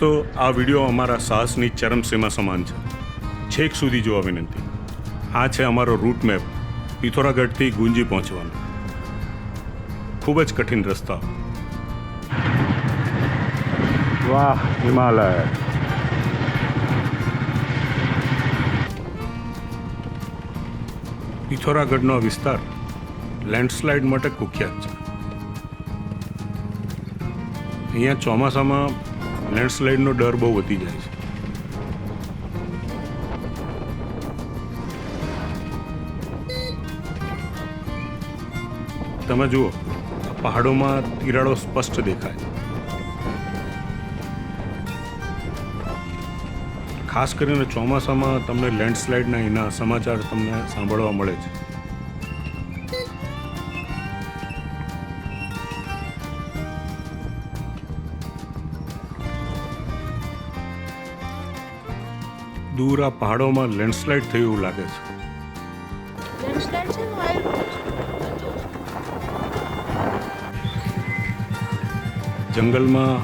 દોસ્તો, આ વિડીયો અમારા સાહસની ચરમસીમા સમાન છે. છેક સુધી જોવા વિનંતી. આ છે અમારો રૂટ મેપ પિથોરાગઢથી ગુંજી પહોંચવાનો. ખૂબ જ કઠિન રસ્તા. વાહ, હિમાલય. પિથોરાગઢનો વિસ્તાર લેન્ડસ્લાઇડ માટે કુખ્યાત છે. અહીંયા ચોમાસામાં લેન્ડસ્લાઇડનો ડર બહુ વધી જાય છે. તમે જુઓ, પહાડોમાં તિરાડો સ્પષ્ટ દેખાય. ખાસ કરીને ચોમાસામાં તમને લેન્ડસ્લાઇડના એના સમાચાર તમને સાંભળવા મળે છે. દૂર આ પહાડોમાં લેન્ડસ્લાઇડ થયું એવું લાગે છે. જંગલમાં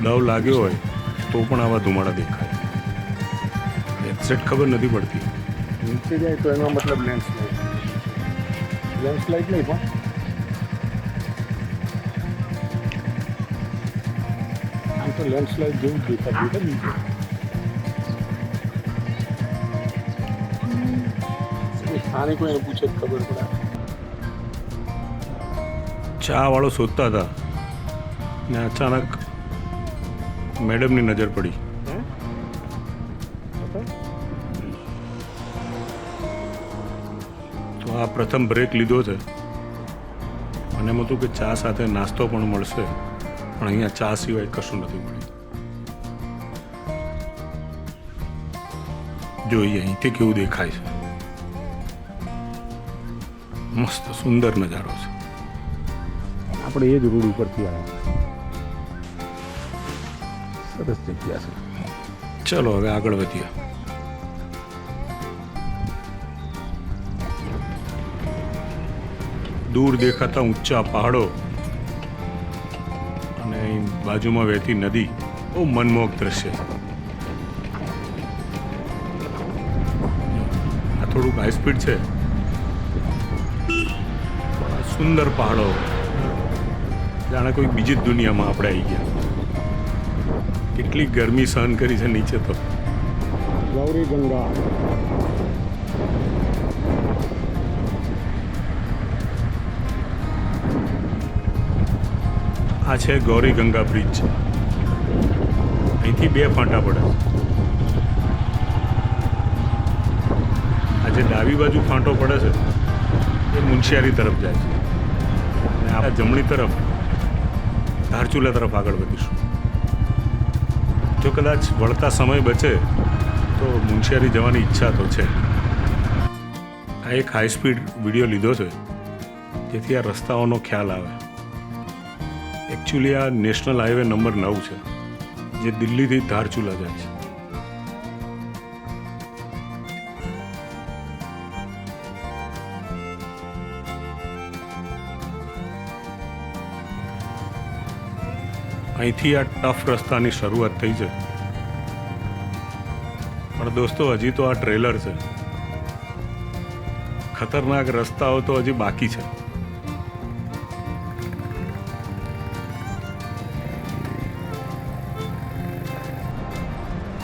દવ લાગ્યો હોય તો પણ આવા ધુમાડા દેખાય. એક્ઝેક્ટ ખબર નથી પડતી. નીચે જાય તો એનો મતલબ લેન્ડસ્લાઇડ નહીં, પણ આમ તો લેન્ડસ્લાઇડ જેવું જ દેખાતું છે નીચે. સ્થાનિકો એને પૂછે ખબર પડે. ચા વાળો શોધતા હતા ને અચાનક મેડમની નજર પડી. તો આ પ્રથમ બ્રેક લીધો છે. મને એમ હતું કે ચા સાથે નાસ્તો પણ મળશે, પણ અહીંયા ચા સિવાય કશું નથી મળ્યું. જોઈએ અહીંથી કેવું દેખાય છે. મસ્ત સુંદર નજારો છે. આપણે એ જ રોડ ઉપરથી આવ્યા. સરસ જગ્યા છે. ચલો હવે આગળ વધીએ. દૂર દેખાતા ઊંચા પહાડો અને અહીં બાજુમાં વહેતી નદી બહુ મનમોહક દ્રશ્ય છે. આ થોડુંક હાઈ સ્પીડ છે. સુંદર પહાડો, જાણે કોઈ બીજી જ દુનિયામાં આપણે આવી ગયા. કેટલી ગરમી સહન કરી છે નીચે તો. ગૌરી ગંગા. આ છે ગૌરી ગંગા બ્રિજ. અહીંથી 2 ફાંટા પડે છે. આ જે ડાબી બાજુ ફાંટો પડે છે એ મુનશિયારી તરફ જાય છે, અને આ જમણી તરફ ધારચુલા તરફ આગળ વધીશું. જો કદાચ વળતા સમય બચે તો મુનશિયારી જવાની ઈચ્છા તો છે. આ એક હાઈ સ્પીડ વિડીયો લીધો છે જેથી આ રસ્તાઓનો ખ્યાલ આવે. એકચ્યુઅલી આ નેશનલ હાઈવે નંબર 9 છે જે દિલ્હીથી ધારચુલા જાય છે. અહીંથી આ ટફ રસ્તાની શરૂઆત થઈ છે. પણ દોસ્તો, હજી તો આ ટ્રેલર છે. ખતરનાક રસ્તાઓ તો હજી બાકી છે.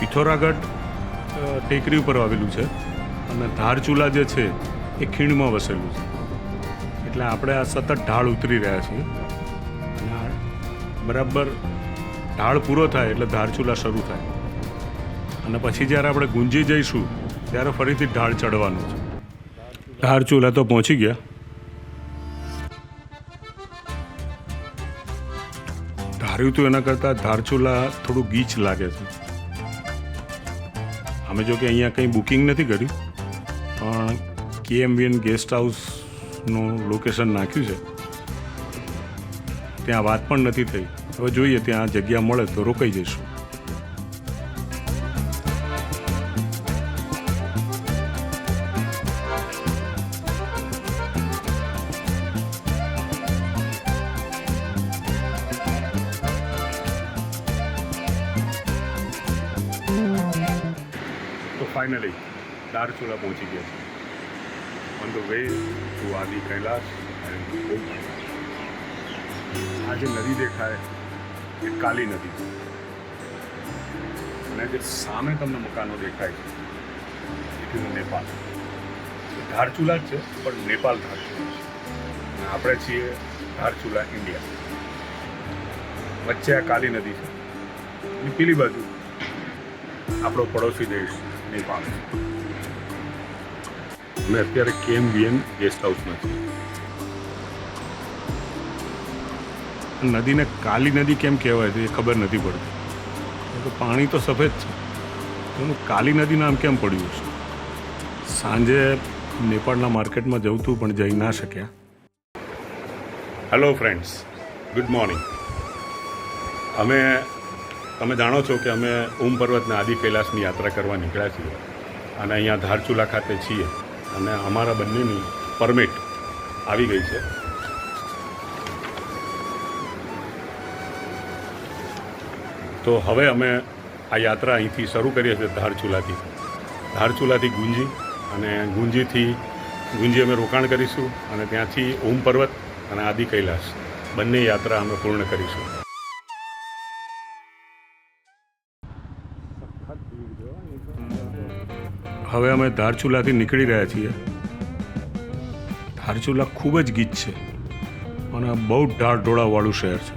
પિથોરાગઢ ટેકરી ઉપર આવેલું છે અને ધારચુલા જે છે એ ખીણમાં વસેલું છે. એટલે આપણે આ સતત ઢાળ ઉતરી રહ્યા છીએ. બરાબર ઢાળ પૂરો થાય એટલે ધારચુલા શરૂ થાય, અને પછી જ્યારે આપણે ગુંજી જઈશું ત્યારે ફરીથી ઢાળ ચડવાનું છે. ધારચુલા તો પહોંચી ગયા. ધાર્યું તો એના કરતાં ધારચુલા થોડું ગીચ લાગે છે. અમે જો કે અહીંયા કંઈ બુકિંગ નથી કર્યું, પણ KMVN ગેસ્ટ હાઉસનું લોકેશન નાખ્યું છે. ત્યાં વાત પણ નથી થઈ. હવે જોઈએ, ત્યાં જગ્યા મળે તો રોકાઈ જઈશું. ફાઇનલી ધારચુલા પહોંચી ગયા છે. ઓન ધ વે ટુ આદિ કૈલાસ એન્ડ ઓમ. આ જે નદી દેખાય એ કાલી નદી છે અને જે સામે તમને મકાનો દેખાય છે એ નેપાળ. ધારચુલા જ છે પણ નેપાળ ધારચુલા છે અને આપણે છીએ ધારચુલા ઇન્ડિયા. વચ્ચે આ કાલી નદી છે અને પેલી બાજુ આપણો પડોશી દેશ નેપાળ. અમે અત્યારે KMBN ગેસ્ટ હાઉસમાં છીએ. નદીને કાલી નદી કેમ કહેવાય છે એ ખબર નથી પડતી. તો પાણી તો સફેદ છે, એનું કાલી નદી નામ કેમ પડ્યું છે? સાંજે નેપાળના માર્કેટમાં જવું હતું પણ જઈ ના શક્યા. Hello friends, good morning. તમે જાણો છો કે અમે ઓમ પર્વતના આદિ કૈલાસની યાત્રા કરવા નીકળ્યા છીએ અને અહીંયા ધારચુલા ખાતે છીએ અને અમારા બંનેની પરમિટ આવી ગઈ છે. તો હવે અમે આ યાત્રા અહીંથી શરૂ કરીએ છીએ ધારચુલાથી ગુંજી અને ગુંજી અમે રોકાણ કરીશું અને ત્યાંથી ઓમ પર્વત અને આદિ કૈલાસ બંને યાત્રા અમે પૂર્ણ કરીશું. હવે અમે ધારચુલાથી નીકળી રહ્યા છીએ. ધારચુલા ખૂબ જ ગીચ છે અને બહુ ઢાળઢોળાવાળું શહેર છે.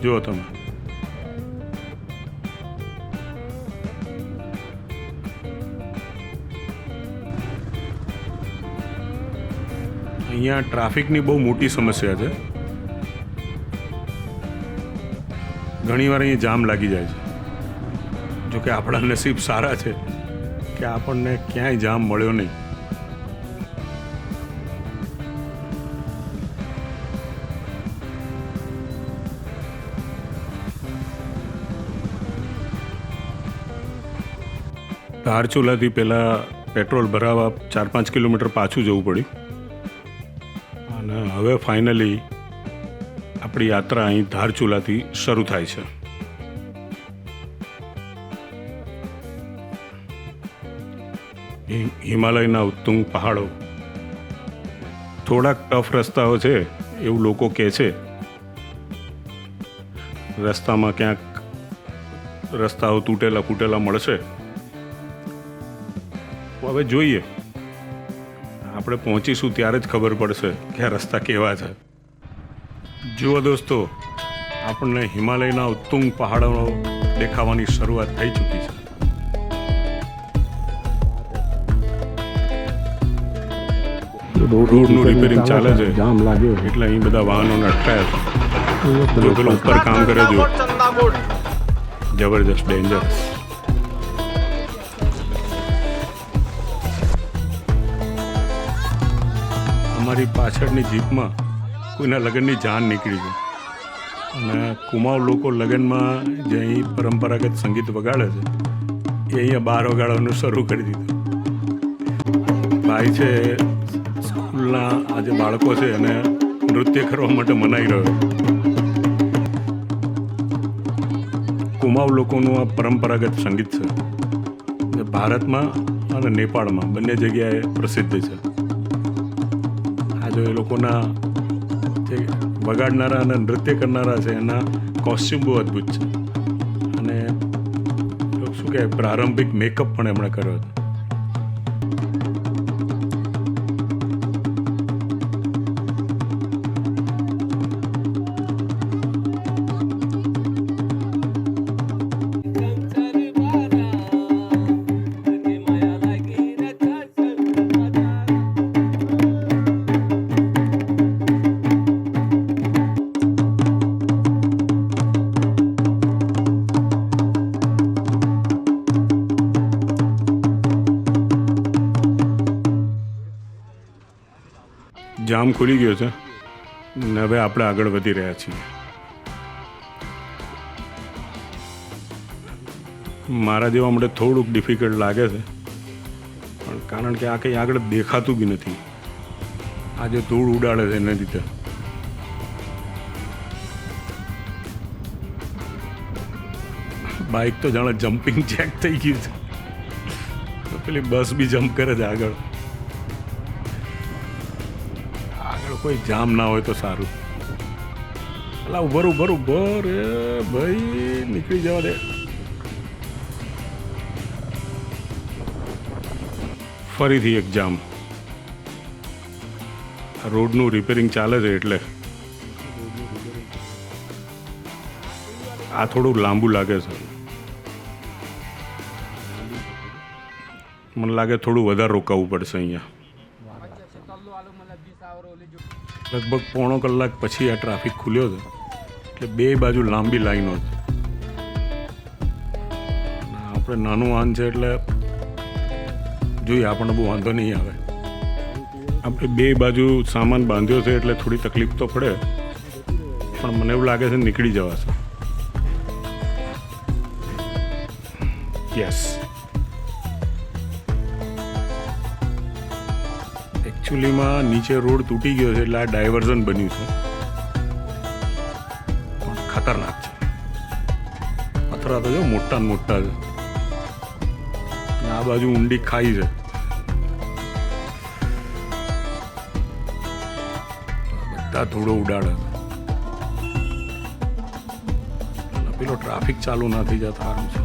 જુઓ તમે, અહીંયા ટ્રાફિકની બહુ મોટી સમસ્યા છે. ઘણીવાર અહીંયા જામ લાગી જાય છે. જોકે આપણા નસીબ સારા છે કે આપણને ક્યાંય જામ મળ્યો નહીં. ધારચુલાથી પહેલાં પેટ્રોલ ભરાવા 4-5 કિલોમીટર પાછું જવું પડ્યું અને હવે ફાઇનલી આપણી યાત્રા અહીં ધારચુલાથી શરૂ થાય છે. હિમાલયના ઉત્તુંગ પહાડો, થોડાક ટફ રસ્તાઓ છે એવું લોકો કહે છે. રસ્તામાં ક્યાંક રસ્તાઓ તૂટેલા ફૂટેલા મળશે. હવે જોઈએ, આપણે પહોંચીશું ત્યારે જ ખબર પડશે કે આ રસ્તા કેવા છે. જુઓ દોસ્તો, આપણને હિમાલયના ઉત્તુંગ પહાડો દેખાવાની શરૂઆત થઈ ચૂકી છે. રોડનું રિપેરિંગ ચાલે છે જામ લાગ્યો એટલે અહીં બધા વાહનોને અટકાયા છે. જો પેલું ઉપર કામ કરે જો જબરજસ્ત ડેન્જરસ. અમારી પાછળની જીપમાં કોઈના લગ્નની જાન નીકળી છે અને કુમાઉ લોકો લગ્નમાં જે અહીં પરંપરાગત સંગીત વગાડે છે એ અહીંયા બહાર વગાડવાનું શરૂ કરી દીધું. ભાઈ છે સ્કૂલના આજે બાળકો છે એને નૃત્ય કરવા માટે મનાઈ રહ્યો. કુમાઉ લોકોનું આ પરંપરાગત સંગીત છે જે ભારતમાં અને નેપાળમાં બંને જગ્યાએ પ્રસિદ્ધ છે. આ જો એ લોકોના જે વગાડનારા અને નૃત્ય કરનારા છે એના કોસ્ચ્યુમ બહુ અદ્ભુત છે અને શું કહે પ્રારંભિક મેકઅપ પણ એમણે કર્યો હતો. જામ ખુલી ગયો છે ને હવે આપણે આગળ વધી રહ્યા છીએ. મારા જેવા મને થોડુંક ડિફિકલ્ટ લાગે છે પણ કારણ કે આ કંઈ આગળ દેખાતું બી નથી. આજે ધૂળ ઉડાડે છે એના લીધે. બાઇક તો જાણે જમ્પિંગ જેક થઈ ગયું છે. તો પેલી બસ બી જમ્પ કરે છે આગળ. આગળ કોઈ જામ ના હોય તો સારું. અલા ઉભર ઉભર ઉભર એ ભાઈ નીકળી જવા દે. ફરીથી એક જામ. રોડનું રિપેરિંગ ચાલે છે એટલે આ થોડું લાંબુ લાગે છે. મને લાગે થોડું વધારે રોકાવું પડશે અહીંયા. લગભગ પોણો કલાક પછી આ ટ્રાફિક ખુલ્યો છે એટલે બે બાજુ લાંબી લાઈનો છે. આપણે નાનું વાહન છે એટલે જોઈએ આપણને બહુ વાંધો નહીં આવે. આપણે બે બાજુ સામાન બાંધ્યો છે એટલે થોડી તકલીફ તો પડે, પણ મને એવું લાગે છે નીકળી જવાશે. યસ, એકચ્યુઅલીમાં નીચે રોડ તૂટી ગયો છે એટલે આ ડાયવર્ઝન બન્યું છે, પણ ખતરનાક છે. પથરા તો જો મોટા ને મોટા છે. આ બાજુ ઊંડી ખાઈ છે. બધા ધૂળો ઉડાડે. પેલો ટ્રાફિક ચાલુ ના થઈ જતો સારું છે.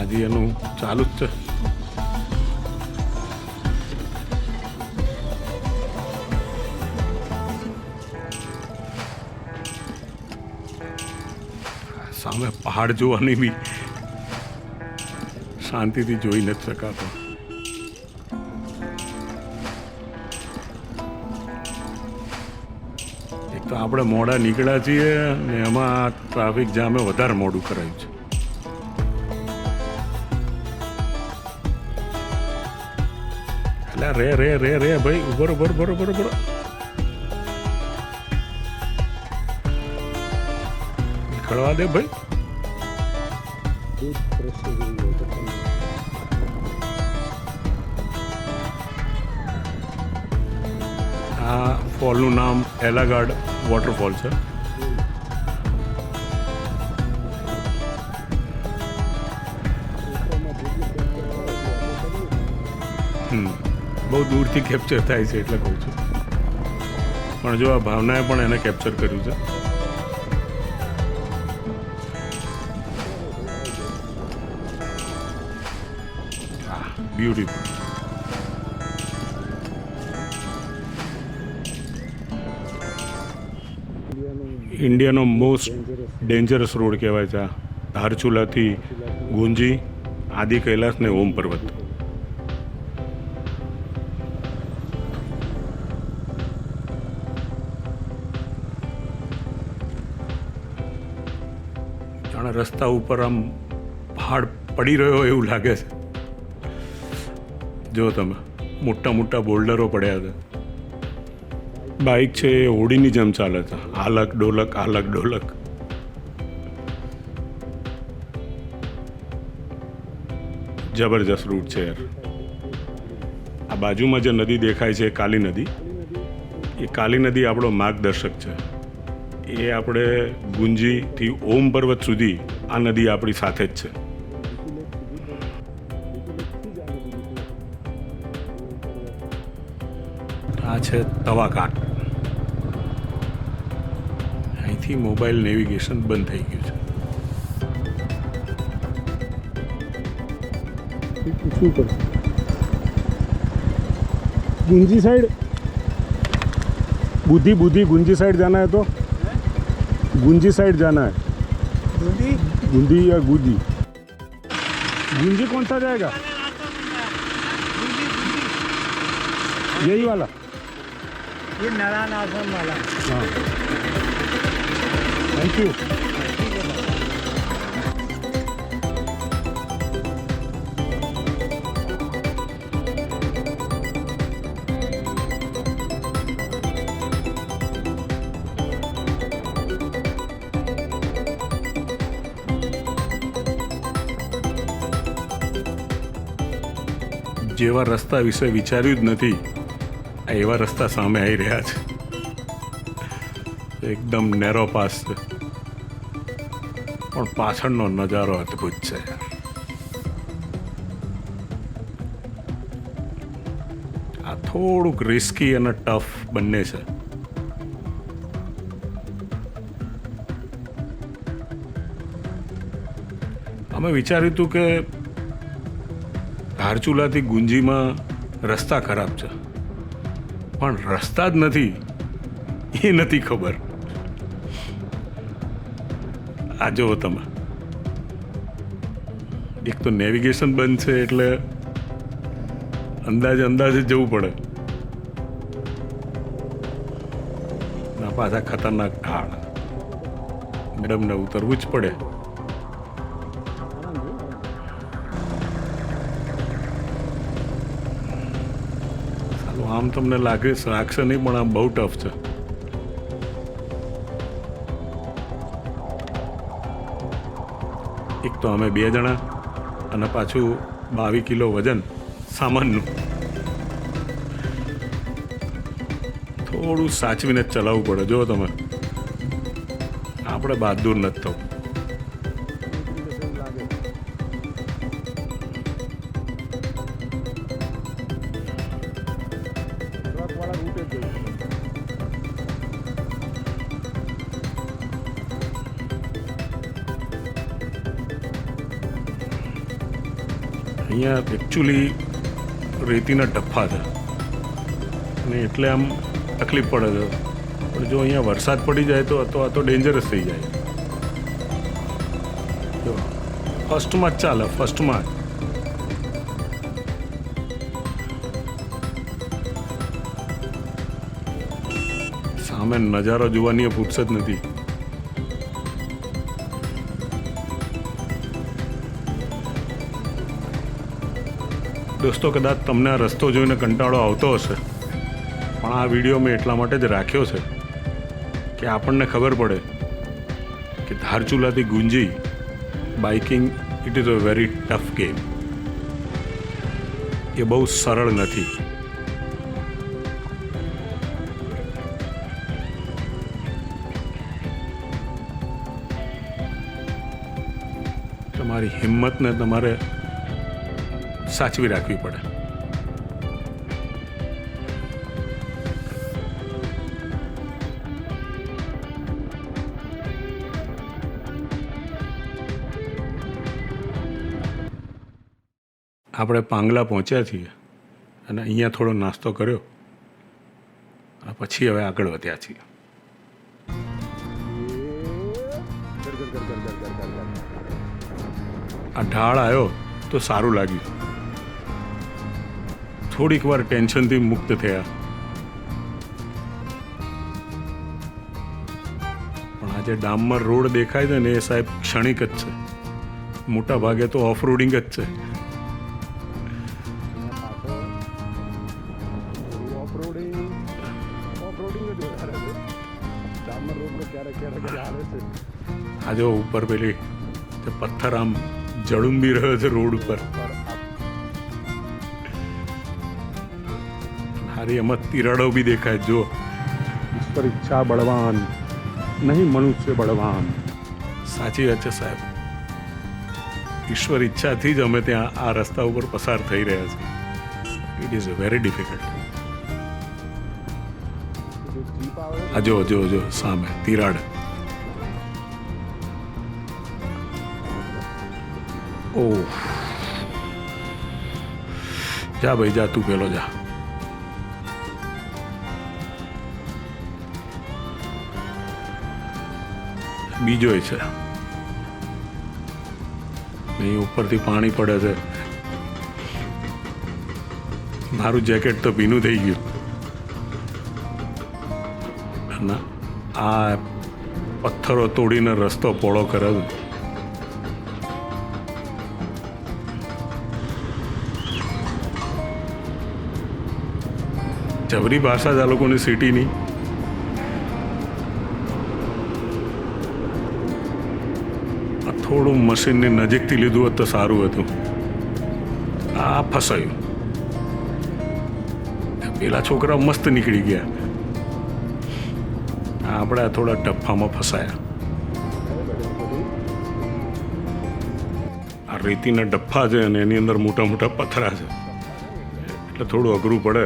હજી એનું ચાલુ જ છે. સામે પહાડ જોવાની બી શાંતિથી જોઈ નથી શકાતો. એક તો આપણે મોડા નીકળ્યા છીએ ને એમાં ટ્રાફિક જામે વધારે મોડું કરાયું છે. એટલે રે રે રે રે ભાઈ ઉભર ઉભર ઉભર ઉભર ઉભર. નીકળવા દે ભાઈ. આ ફોલનું નામ એલાગાર્ડ વોટરફોલ છે. બહુ દૂરથી કેપ્ચર થાય છે એટલે કહું છું. પણ જો આ ભાવનાએ પણ એને કેપ્ચર કર્યું છે. બ્યુટીફુલ. ઇન્ડિયાનો મોસ્ટ ડેન્જરસ રોડ કહેવાય છે. ધારચુલાથી ગુંજી, આદિ કૈલાસ ને ઓમ પર્વત. જાણે રસ્તા ઉપર આમ પહાડ પડી રહ્યો એવું લાગે છે. જો તમે મોટા મોટા બોલ્ડરો પડ્યા છે. બાઇક છે એ હોડીની જેમ ચાલે છે. આલક ડોલક આલક ડોલક. જબરજસ્ત રૂટ છે યાર. આ બાજુમાં જે નદી દેખાય છે કાલી નદી, એ કાલી નદી આપણો માર્ગદર્શક છે. એ આપણે ગુંજીથી ઓમ પર્વત સુધી આ નદી આપણી સાથે જ છે. આ છે તવાકાટ. અહીંથી મોબાઈલ નેવિગેશન બંધ થઈ ગયું છે. गुंजी साइड बुद्धि बुद्धि गुंजी साइड जाना है तो गुंजी साइड जाना है. गुंजी या गुंजी गुंजी कौन सा जाएगा? यही वाला. ये नारायण आश्रम वाला. हाँ थैंक यू. જેવા રસ્તા વિશે વિચાર્યું જ નથી, એવા રસ્તા સામે આવી રહ્યા છે, એકદમ નેરો પાસ છે, પણ પાછળનો નજારો અદ્ભુત છે. આ થોડુંક રિસ્કી અને ટફ બંને છે. અમે વિચાર્યું હતું કે ધારચુલાથી ગુંજીમાં રસ્તા ખરાબ છે, પણ રસ્તા જ નથી એ નથી ખબર. આ જુઓ તમે, એક તો નેવિગેશન બંધ છે એટલે અંદાજે જવું પડે, ના પાછા ખતરનાક ઢાળ, મેડમને ઉતરવું જ પડે. આમ તમને લાગશે નહીં, પણ આમ બહુ ટફ છે. એક તો અમે 2 જણા અને પાછું 22 કિલો વજન સામાનનું. થોડું સાચવીને જ ચલાવવું પડે. જો તમે, આપણે બહાદુર નથી થવું. અહીંયા એકચ્યુઅલી રેતીના ટપ્પા છે અને એટલે આમ તકલીફ પડે છે. પણ જો અહીંયા વરસાદ પડી જાય તો આ તો ડેન્જરસ થઈ જાય. જો ફર્સ્ટમાં જ ચાલે, ફર્સ્ટમાં જ. સામે નજારો જોવાની ફુરસત નથી. દોસ્તો, કદાચ તમને આ રસ્તો જોઈને કંટાળો આવતો હશે, પણ આ વિડીયો મેં એટલા માટે જ રાખ્યો છે કે આપણને ખબર પડે કે ધારચુલાથી Gunji biking it is a very tough game. એ બહુ સરળ નથી. તમારી હિંમતને તમારે સાચવી રાખવી પડે. આપણે પાંગલા પહોંચ્યા છીએ અને અહીંયા થોડો નાસ્તો કર્યો અને પછી હવે આગળ વધ્યા છીએ. આ ઢાળ આવ્યો તો સારું લાગ્યું. થોડીક વાર ટેન્શનથી મુક્ત થયા. પણ આ જે ડામર રોડ દેખાય છે ને એ સાહેબ ક્ષણિક જ છે. મોટા ભાગે તો ઓફ રોડિંગ જ છે. આ જો ઉપર પેલી પથ્થર આમ જળુંબી રહ્યો છે રોડ ઉપર. હારી એમાં તિરાડો બી દેખાય. જો ઈશ્વર ઈચ્છા બળવાન, નહીં મનુષ્ય બળવાન. સાચી વાત છે સાહેબ. ઈશ્વર ઈચ્છાથી જ અમે ત્યાં આ રસ્તા ઉપર પસાર થઈ રહ્યા છીએ. It is very difficult. આ જો જો જો સામે તિરાડ. ઓહ, જા ભાઈ જા, તું પેલો જા. બીજો છે, અહીં ઉપરથી પાણી પડે છે. મારું જેકેટ તો ભીનું થઈ ગયું. અને આ પથ્થરો તોડીને રસ્તો પહોળો કરે છે. જબરી ભાષા જ આ લોકોની સિટીની. થોડું મશીનની નજીકથી લીધું હોત તો સારું હતું. આ ફસાયું. પેલા છોકરા મસ્ત નીકળી ગયા, આપણે થોડા ડફામાં ફસાયા. આ રેતીના ડફા છે અને એની અંદર મોટા મોટા પથરા છે, એટલે થોડું અઘરું પડે.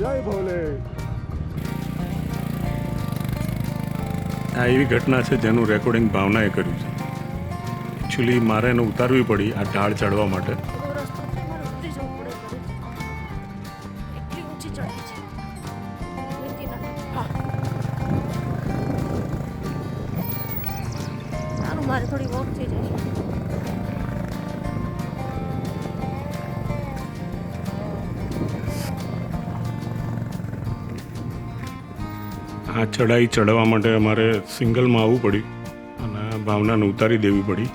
જય ભોલે. આ એવી ઘટના છે જેનું રેકોર્ડિંગ ભાવનાએ કર્યું છે. એકચ્યુઅલી મારે એને ઉતારવી પડી આ ઢાળ ચડવા માટે. રસ્તો મારે ઉતરી જવું પડે ઘરે. એટલી ઊંચી ચડી છે રેતીના. સારું, મારે થોડી વોક થઈ જશે. આ ચડાઈ ચડવા માટે અમારે સિંગલમાં આવવું પડ્યું અને ભાવનાને ઉતારી દેવી પડી.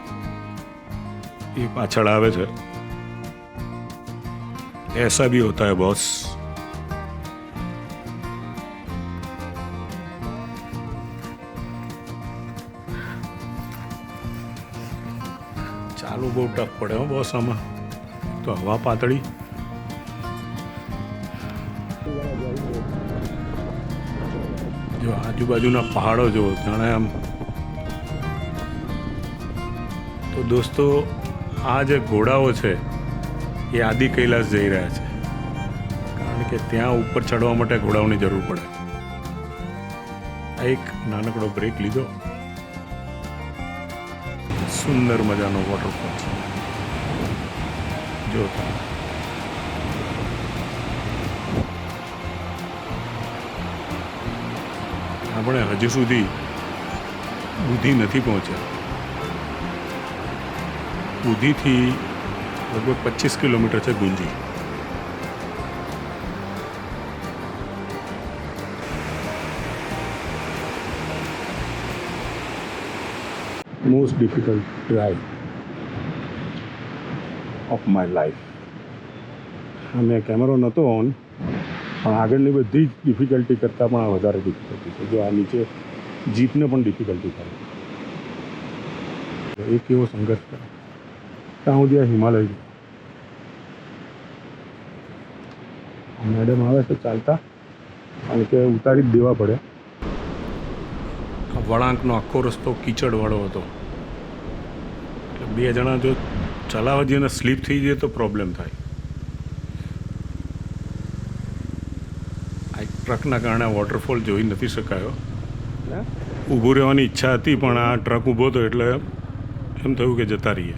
એ પાછળ આવે છે. ऐसा भी होता है बॉस. ચાલુ બહુ ટફ પડે હો બોસ આમાં. તો હવા પાતળી. જો આજુબાજુના પહાડો જો જાણે આમ. તો દોસ્તો, આ જે ઘોડાઓ છે એ આદિ કૈલાસ જઈ રહ્યા છે, કારણ કે ત્યાં ઉપર ચડવા માટે ઘોડાઓની જરૂર પડે. આ એક નાનકડો બ્રેક લીધો. સુંદર મજાનો વોટરફોલ છે જો તમે. આપણે હજુ સુધી બુધી નથી પહોંચ્યા. બુધીથી લગભગ 25 કિલોમીટર છે ગુંજી. Most difficult drive of my life. મેં કેમેરો નહોતો ઓન, પણ આગળની બધી જ ડિફિકલ્ટી કરતાં પણ આ વધારે ડિફિકલ્ટી છે. જો આ નીચે જીપને પણ ડિફિકલ્ટી થાય. એક એવો સંઘર્ષ કરે ત્યાં સુધી આ હિમાલય છે. મેડમ આવે છે ચાલતા, કારણ કે ઉતારી જ દેવા પડે. વળાંકનો આખો રસ્તો કીચડવાળો હતો, એટલે બે જણા જો ચલાવવા જઈએ ને સ્લીપ થઈ જાય તો પ્રોબ્લેમ થાય. આ એક ટ્રકના કારણે વોટરફોલ જોઈ નથી શકાયો. ઊભું રહેવાની ઈચ્છા હતી, પણ આ ટ્રક ઊભો હતો એટલે એમ થયું કે જતા રહીએ.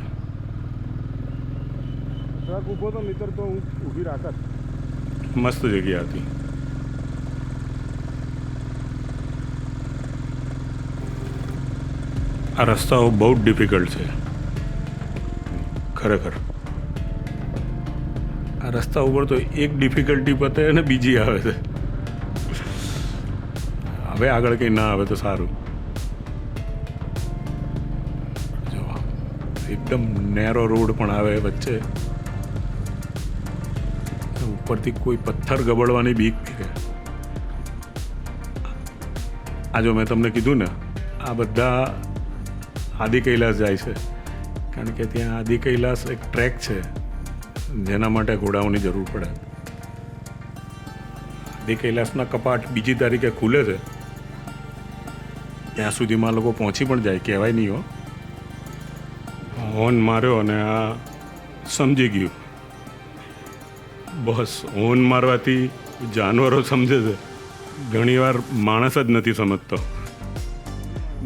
ટ્રક ઊભો તો મિત્ર તો હું ઊભી રાખત. મસ્ત જગ્યા હતી. આ રસ્તાઓ બહુ જ ડિફિકલ્ટ છે ખરેખર. આ રસ્તા ઉપર તો એક ડિફિકલ્ટી પતે અને બીજી આવે છે. હવે આગળ કંઈ ના આવે તો સારું. જો એકદમ નેરો રોડ પણ આવે વચ્ચે. ઉપરથી કોઈ પથ્થર ગબડવાની બીક છે. આ જો મેં તમને કીધું ને, આ બધા આદિ કૈલાસ જાય છે, કારણ કે ત્યાં આદિ કૈલાસ એક ટ્રેક છે જેના માટે ઘોડાઓની જરૂર પડે. આદિ કૈલાસના કપાટ 2 તારીખે ખુલે છે. ત્યાં સુધીમાં લોકો પહોંચી પણ જાય, કહેવાય નહીં હો. હોર્ન માર્યો અને આ સમજી ગયું. બસ હોર્ન મારવાથી જાનવરો સમજે છે, ઘણીવાર માણસ જ નથી સમજતો.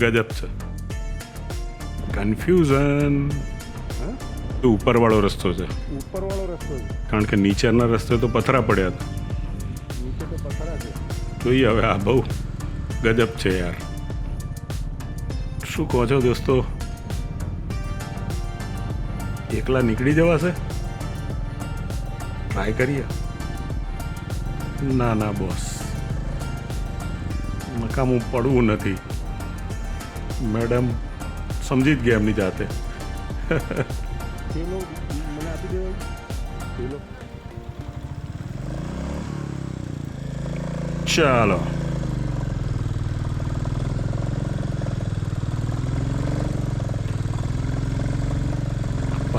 ગજબ છે. કન્ફ્યુઝન. ઉપરવાળો રસ્તો છે, ઉપરવાળો રસ્તો છે, કારણ કે નીચેના રસ્તે તો પથરા પડ્યા હતા. નીચે તો પથરા છે. જોઈએ હવે. આ બહુ ગજબ છે યાર. શું કહો છો દોસ્તો? એકલા નીકળી જવાશે? ટ્રાય કરીએ. ના ના બોસ, નકામું પડવું નથી. મેડમ સમજી જ ગયા એમની જાતે. પેલો મને આપી દેવાય. પેલો ચાલો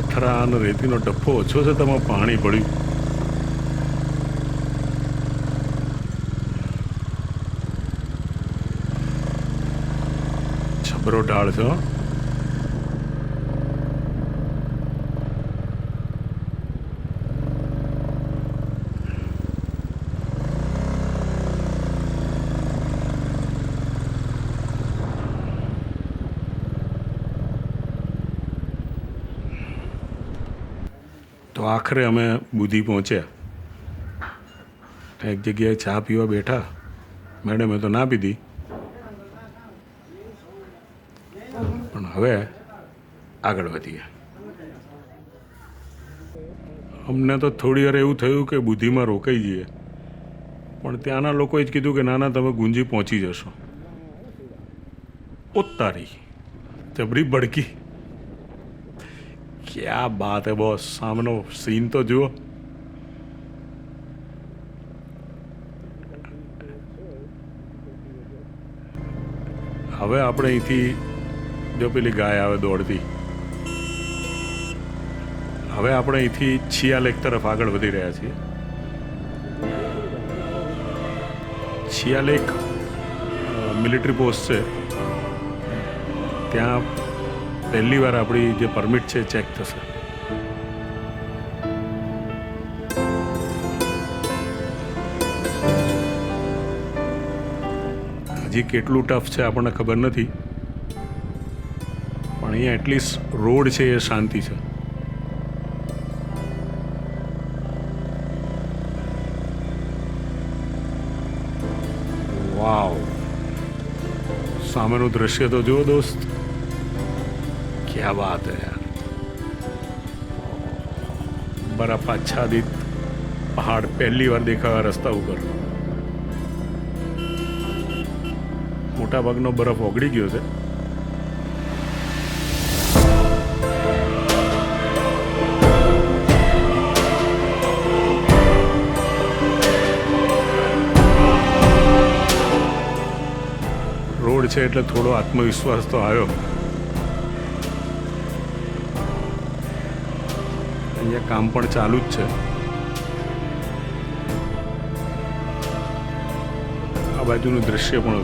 પથરા અને રેતીનો ડફો ઓછો છે, તેમાં પાણી પડ્યું. છબરો ઢાળ છે હો. તો આખરે અમે બુધી પહોંચ્યા. એક જગ્યાએ ચા પીવા બેઠા. મેડમે તો ના પીધી, પણ હવે આગળ વધીએ. અમને તો થોડી વાર એવું થયું કે બુધીમાં રોકાઈ જઈએ, પણ ત્યાંના લોકોએ જ કીધું કે ના ના, તમે ગુંજી પહોંચી જશો. ઉતારી જબરી ભડકી. क्या बात है बॉस, सामनो सीन तो જુઓ. હવે આપણે અહીંથી જો પેલી ગાય આવે દોડતી, હવે આપણે અહીંથી છિયા લેક તરફ આગળ વધી રહ્યા છીએ. છિયા લેક મિલિટરી પોસ્ટ છે. ત્યાં પહેલી વાર આપણી જે પરમિટ છે ચેક થશે. હજી કેટલું ટફ છે આપણને ખબર નથી, પણ અહીંયા એટલીસ્ટ રોડ છે એ શાંતિ છે. વાવ, સામેનું દ્રશ્ય તો જુઓ દોસ્ત. क्या बात है यार. बर्फ आच्छादित पहाड़ पहली વાર દેખાયા રસ્તા ઉપર. મોટા ભાગનો બરફ ઓગળી ગયો છે. રોડ છે એટલે થોડો આત્મવિશ્વાસ તો આવ્યો. અહીંયા કામ પણ ચાલુ જ છે. આ બાજુનું દ્રશ્ય પણ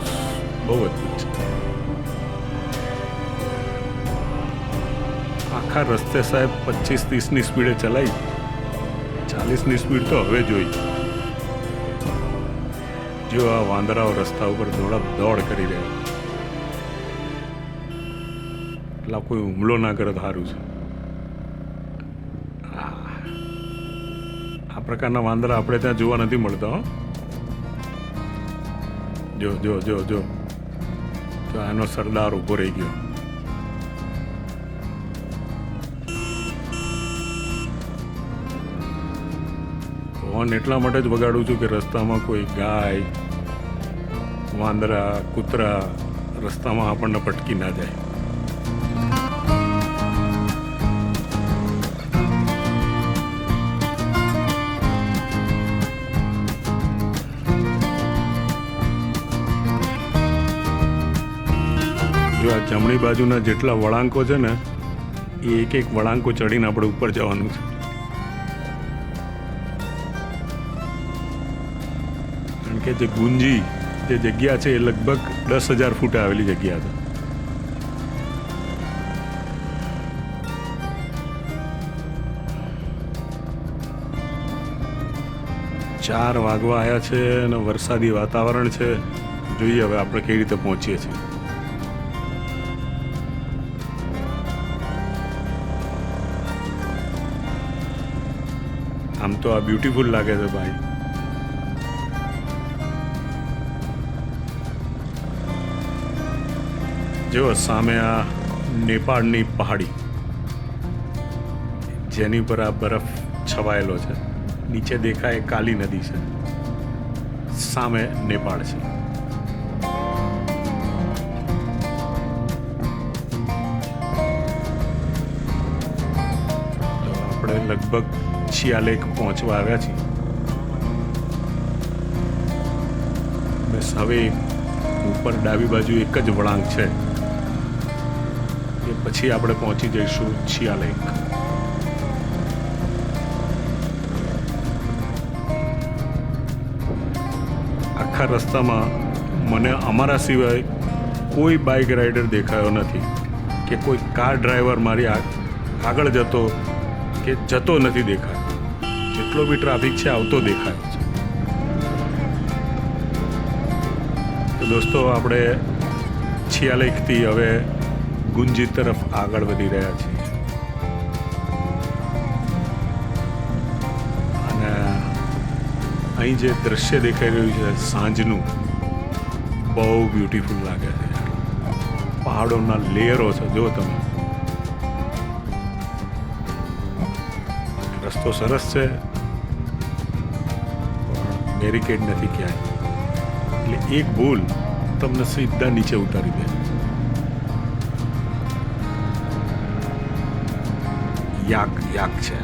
બહુ અદ્ભુત છે. આખા રસ્તે સાહેબ 25-30ની સ્પીડે ચલાવી, 40ની સ્પીડ તો હવે જોઈ. જો આ વાંદરાઓ રસ્તા ઉપર દોડ કરી રહ્યા, એટલે કોઈ હુમલો ના કરે તો સારું છે. આ પ્રકારના વાંદરા આપણે ત્યાં જોવા નથી મળતા. જો જો જો જો જો આનો સરદાર ઊભો રહી ગયો. હોર્ન એટલા માટે જ વગાડું છું કે રસ્તામાં કોઈ ગાય, વાંદરા, કૂતરા રસ્તામાં આપણને પટકી ના જાય. જો આ જમણી બાજુના જેટલા વળાંકો છે ને, એ એક એક વળાંકો ચડીને આપણે ઉપર જવાનું છે. કારણ કે જે ગુંજી જે જગ્યા છે એ લગભગ 10,000 ફૂટે આવેલી જગ્યા છે. ચાર વાગવા આવ્યા છે અને વરસાદી વાતાવરણ છે. જોઈએ હવે આપણે કેવી રીતે પહોંચીએ છીએ. આમ તો આ બ્યુટીફુલ લાગે છે ભાઈ. જો સામે આ નેપાળની પહાડી, જેની પર આ બરફ છવાયેલો છે. નીચે દેખાય કાલી નદી છે, સામે નેપાળ છે. તો આપણે લગભગ છિયા લેક પહોંચવા આવ્યા છીએ. બસ હવે ઉપર ડાબી બાજુ એક જ વળાંક છે, એ પછી આપણે પહોંચી જઈશું છિયા લેક. આખા રસ્તામાં મને અમારા સિવાય કોઈ બાઇક રાઇડર દેખાયો નથી કે કોઈ કાર ડ્રાઈવર મારી આગળ જતો કે જતો નથી દેખાયો. જેટલો બી ટ્રાફિક છે આવતો દેખાયો છે. તો દોસ્તો આપણે છિયાલેખથી હવે ગુંજી તરફ આગળ વધી રહ્યા છીએ અને અહીં જે દ્રશ્ય દેખાઈ રહ્યું છે સાંજનું બહુ બ્યુટીફુલ લાગે છે. પહાડોના લેયરો છે જો તમે. રસ્તો સરસ છે પણ બેરિકેડ નથી ક્યાંય, એટલે એક ભૂલ તમને સીધા નીચે ઉતારી દે. યાક છે.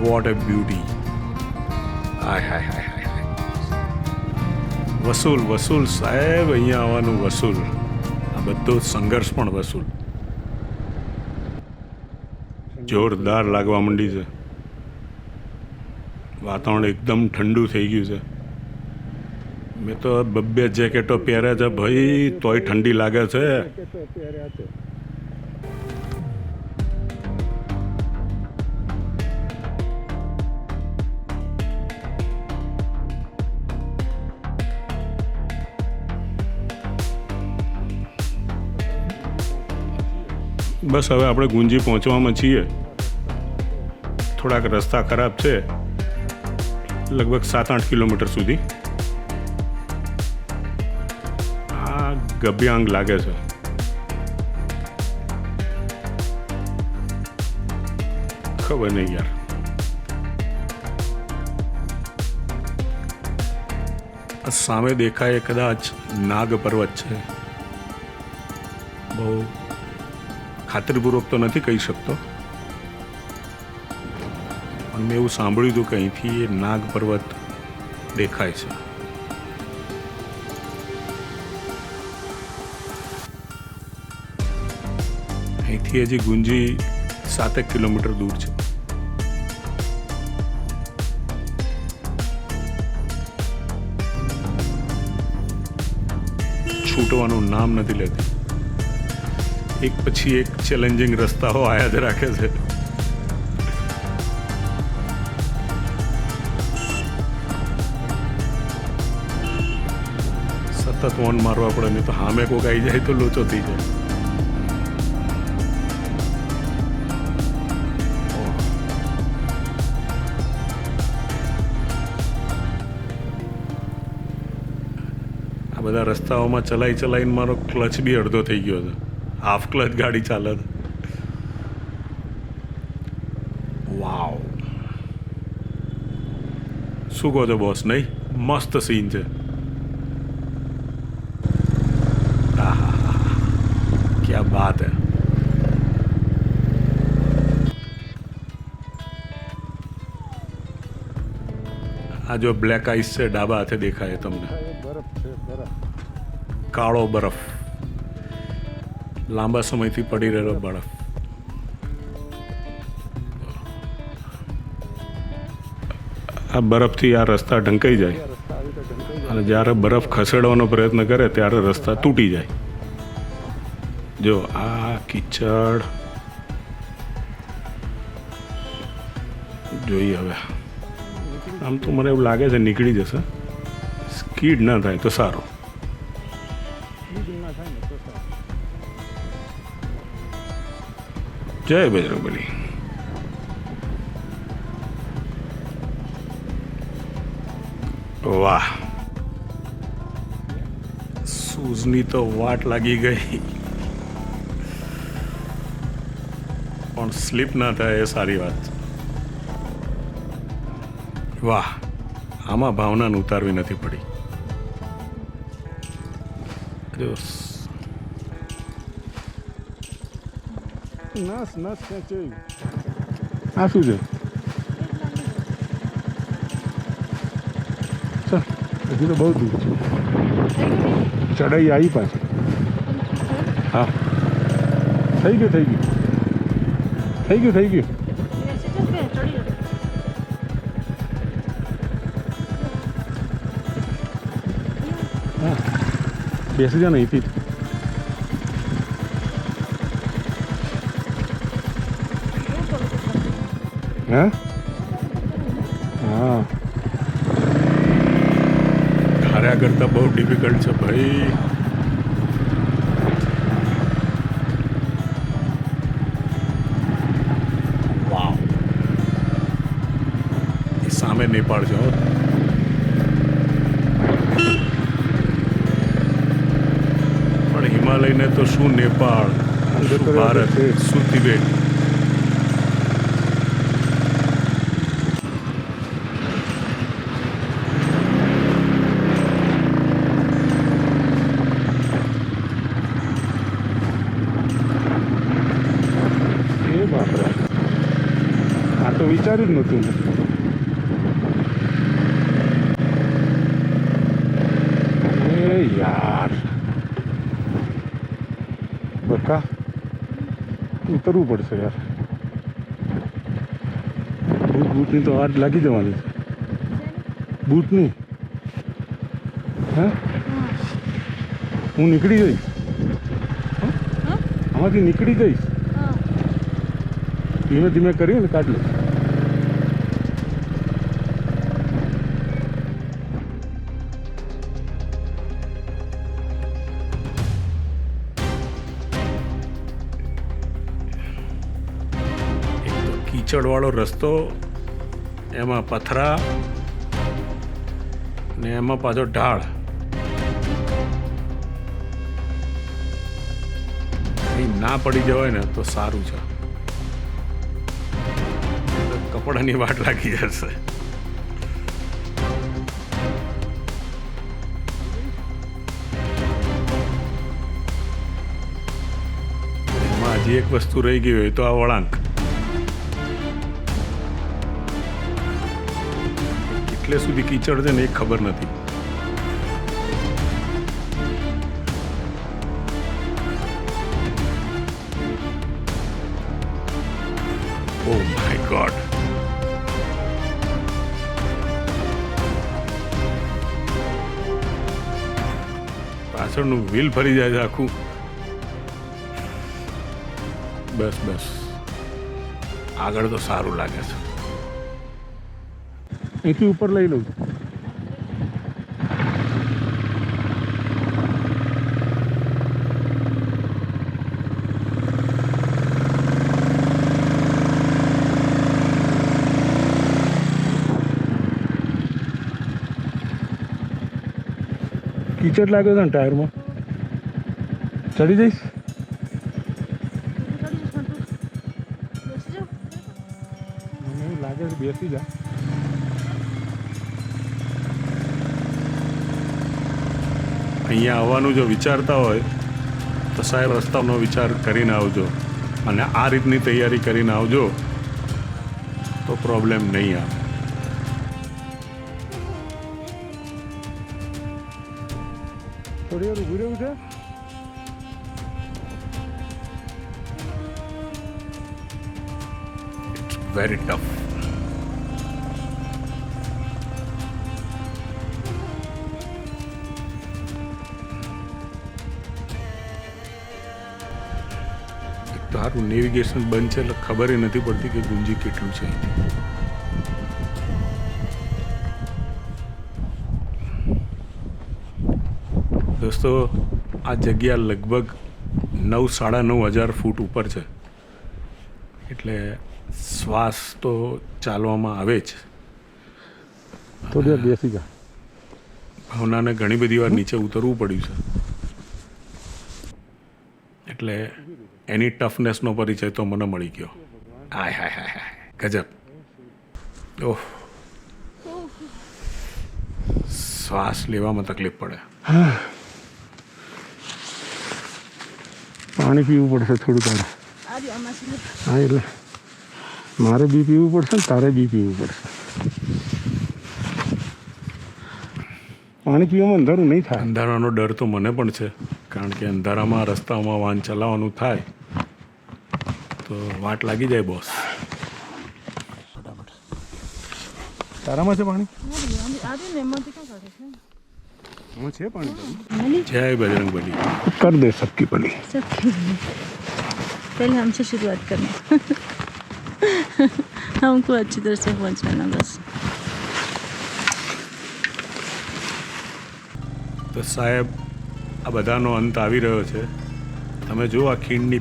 વોટ એ બ્યુટી. હાય. વસૂલ સાહેબ, અહીંયા આવવાનું વસૂલ. આ બધો સંઘર્ષ પણ વસૂલ. જોરદાર લાગવા માંડી છે. વાતાવરણ એકદમ ઠંડુ થઈ ગયું છે. મેં તો 2 જેકેટો પહેર્યા છે ભાઈ, તોય ઠંડી લાગે છે. બસ હવે આપણે ગુંજી પહોંચવામાં છીએ. થોડાક રસ્તા ખરાબ છે, લગભગ 7-8 કિલોમીટર સુધી. આ ગબ્યાંગ લાગે છે. ખબર નહીં યાર. આ સામે દેખાય કદાચ નાગ પર્વત છે. બહુ ખાતરીપૂર્વક તો નથી કહી શકતો, પણ મેં એવું સાંભળ્યું હતું કે અહીંથી એ નાગ પર્વત દેખાય છે. અહીંથી હજી ગુંજી 7 કિલોમીટર દૂર છે. છૂટવાનું નામ નથી લેતી. એક પછી એક ચેલેન્જિંગ રસ્તાઓ આયા જ રાખે છે. સતત વોન મારવા પડે, નહીં તો સામે કોક આવી જાય તો લોચો થઈ જાય. આ બધા રસ્તાઓમાં ચલાવીને મારો ક્લચ બી અડધો થઈ ગયો છે. હાફ ક્લચ ગાડી ચાલે છે. વાવ, શું કહો છો બોસ? નહીં, મસ્ત સીન છે. ક્યા બાત હે. આ જો બ્લેક આઈસ છે ડાબા હાથે દેખાય તમને. કાળો બરફ, લાંબા સમયથી પડી રહેલો બરફ. આ બરફથી આ રસ્તા ઢંકાઈ જાય અને જ્યારે બરફ ખસેડવાનો પ્રયત્ન કરે ત્યારે રસ્તા તૂટી જાય. જો આ કીચડ જોઈએ. હવે આમ તો મને એવું લાગે છે નીકળી જશે. સ્કીડ ના થાય તો સારું. જય બજરંગબલી. વાહ, શૂઝની તો વાટ લાગી ગઈ, પણ સ્લીપ ના થાય એ સારી વાત. વાહ, આમાં ભાવનાને ઉતારવી નથી પડી. નસ ખેંચાઈ. આ શું છે? હજી તો બહુ દૂર છે. ચડાઈ આવી પાછી. હા, થઈ ગયું. બેસી જા ને અહીંથી જ. હે હા ધાર્યા કરતાં બહુ ડિફિકલ્ટ છે ભાઈ. વાવ, એ સામે નેપાળ છે હો. પણ હિમાલયને તો શું નેપાળ, અંદર શું તો ભારત, છે. શું તિબેટ. એ બાપરે, આ તો વિચાર્યું જ નહોતું. એ યાર બકા ઉતરવું પડશે યાર. બૂટની તો આજ લાગી જવાની છે. બૂટની હે હું નીકળી જઈશ. આમાંથી નીકળી જઈશ. ધીમે ધીમે કરી ને કાઢ લે. એક તો કીચડવાળો રસ્તો, એમાં પથરા ને એમાં પાછો ઢાળ. અહીં ના પડી જવાય ને તો સારું છે. કપડાની વાટ લાગી જશે. એમાં હજી એક વસ્તુ રહી ગઈ હોય તો આ વળાંક. કેટલે સુધી કીચડ છે ને એ ખબર નથી. ઓ માય ગોડ, પાછળનું વ્હીલ ફરી જાય છે આખું. બસ બસ, આગળ તો સારું લાગે છે. અહીંથી ઉપર લઈ લઉં. કીચડ લાગ્યો છે ને ટાયરમાં. ચડી જઈશ. મને એવું લાગે છે બેસી જા. અહીંયા આવવાનું જો વિચારતા હોય તો સાહેબ રસ્તાનો વિચાર કરીને આવજો, અને આ રીતની તૈયારી કરીને આવજો તો પ્રોબ્લેમ નહીં આવે. થોડી વાર ઊભું રહેવું છે. It's very tough. સારું નેવિગેશન બંધ છે એટલે ખબર નથી પડતી કે ગુંજી કેટલું છે. દોસ્તો, આ જગ્યા લગભગ 9-9.5 ફૂટ ઉપર છે, એટલે શ્વાસ તો ચાલવામાં આવે જ. થોડી વાર બેસી જા. ભાવનાને ઘણી બધી વાર નીચે ઉતરવું પડ્યું છે, એટલે એની ટફનેસનો પરિચય તો મને મળી ગયો. હાય હાય હાય હાય, ગજબ. ઓહ, શ્વાસ લેવામાં તકલીફ પડે. પાણી પીવું પડશે થોડું તારે. હા, એટલે મારે બી પીવું પડશે ને તારે બી પીવું પડશે. પાણી પીવામાં અંધારું નહીં થાય. અંધારાનો ડર તો મને પણ છે, કારણ કે અંધારામાં રસ્તામાં વાહન ચલાવવાનું થાય તો વાટ લાગી જાય બોસ. તારામાં છે પાણી? वहाँ छः पानी जय बजरंग बली। कर दे सबकी बली। सबके लिए पहले हमसे शुरुआत करना हमको अच्छी तरह से पहुंचाना बस। તો સાહેબ આ બધાનો અંત આવી રહ્યો છે. તમે જો આ ખીણની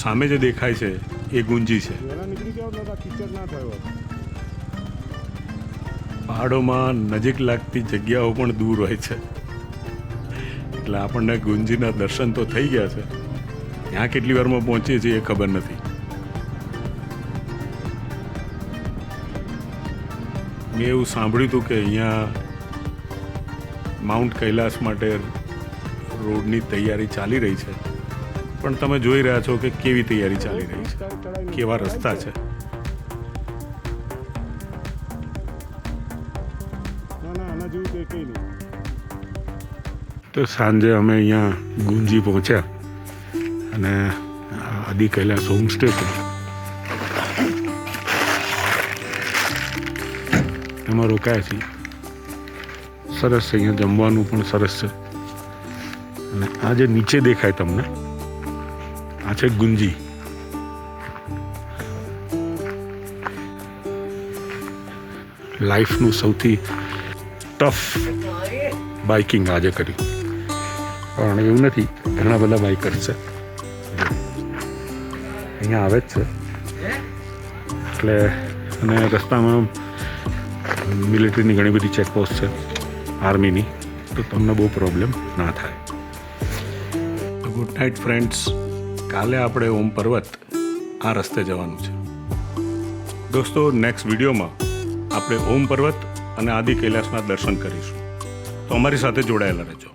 સામે જે દેખાય છે એ ગુંજી છે. વહેલા નીકળી જાવ તો કિચડ ના થયો હોત. પહાડોમાં નજીક લાગતી જગ્યાઓ પણ દૂર હોય છે, એટલે આપણને ગુંજીના દર્શન તો થઈ ગયા છે. ત્યાં કેટલી વારમાં પહોંચીએ છીએ એ ખબર નથી. મેં એવું સાંભળ્યું હતું કે અહીંયા માઉન્ટ કૈલાસ માટે રોડની તૈયારી ચાલી રહી છે, પણ તમે જોઈ રહ્યા છો કે કેવી તૈયારી ચાલી રહી છે, કેવા રસ્તા છે. ના ના આના જેવું કંઈ નહીં. તો સાંજે અમે અહીંયા ગુંજી પહોંચ્યા અને આદિ કૈલાસ હોમસ્ટે છે એમાં રોકાયા છીએ. સરસ છે, અહીંયા જમવાનું પણ સરસ છે. અને આ જે નીચે દેખાય તમને આ છે ગુંજી. લાઈફનું સૌથી ટફ બાઇકિંગ આજે કર્યું, પણ એવું નથી, ઘણા બધા બાઇકર્સ છે અહીંયા આવે જ છે. એટલે અને રસ્તામાં મિલિટરીની ઘણી બધી ચેકપોસ્ટ છે, આર્મીની, તો તમને બહુ પ્રોબ્લેમ ના થાય. Good night friends. કાલે આપણે ઓમ પર્વત આ રસ્તે જવાનું છે. દોસ્તો, નેક્સ્ટ વિડીયોમાં આપણે ઓમ પર્વત અને આદિ કૈલાસના દર્શન કરીશું, તો અમારી સાથે જોડાયેલા રહેજો.